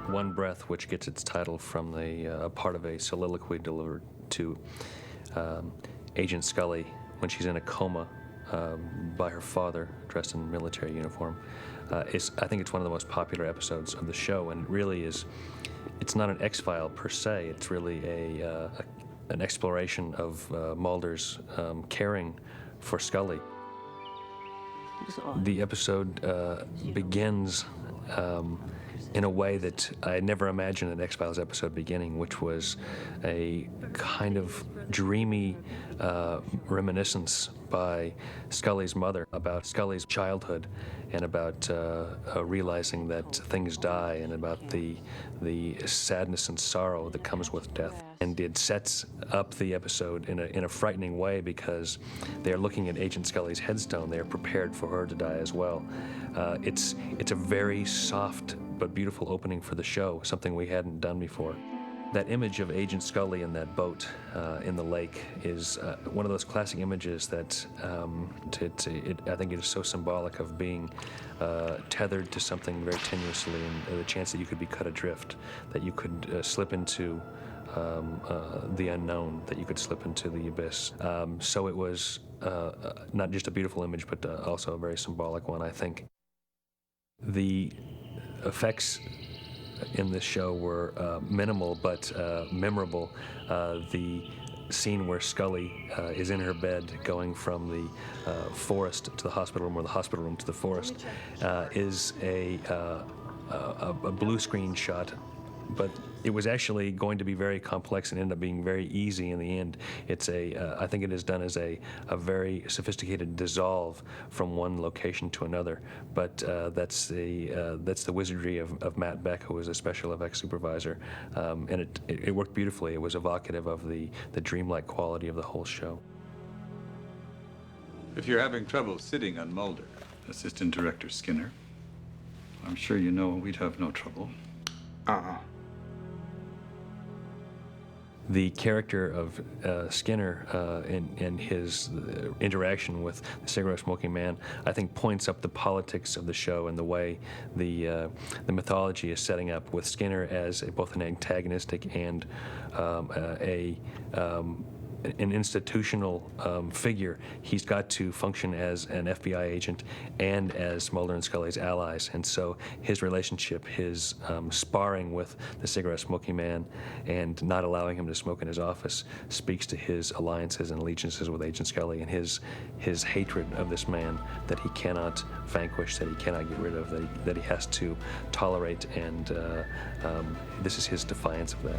One Breath, which gets its title from the part of a soliloquy delivered to Agent Scully when she's in a coma by her father, dressed in military uniform. I think it's one of the most popular episodes of the show, and it really is. It's not an X-File per se. It's really an exploration of Mulder's caring for Scully. The episode begins in a way that I never imagined an X-Files episode beginning, which was a kind of dreamy reminiscence by Scully's mother about Scully's childhood and about realizing that things die and about the sadness and sorrow that comes with death. And it sets up the episode in a frightening way because they're looking at Agent Scully's headstone. They're prepared for her to die as well. It's a very soft but beautiful opening for the show, something we hadn't done before. That image of Agent Scully in that boat in the lake is one of those classic images that I think it is so symbolic of being tethered to something very tenuously, and the chance that you could be cut adrift, that you could slip into the unknown, that you could slip into the abyss. So it was not just a beautiful image, but also a very symbolic one, I think. The effects in this show were minimal but memorable. The scene where Scully is in her bed going from the forest to the hospital room, or the hospital room to the forest, is a blue screen shot, but it was actually going to be very complex and ended up being very easy in the end. It's I think it is done as a very sophisticated dissolve from one location to another, but that's the wizardry of Matt Beck, who was a special effects supervisor, and it worked beautifully. It was evocative of the dreamlike quality of the whole show. If you're having trouble sitting on Mulder, Assistant Director Skinner, I'm sure you know we'd have no trouble. The character of Skinner and his interaction with the cigarette-smoking man, I think, points up the politics of the show and the way the mythology is setting up, with Skinner as both an antagonistic and an institutional figure. He's got to function as an FBI agent and as Mulder and Scully's allies, and so his relationship, his sparring with the cigarette-smoking man and not allowing him to smoke in his office, speaks to his alliances and allegiances with Agent Scully and his hatred of this man that he cannot vanquish, that he cannot get rid of, that he has to tolerate, and this is his defiance of that.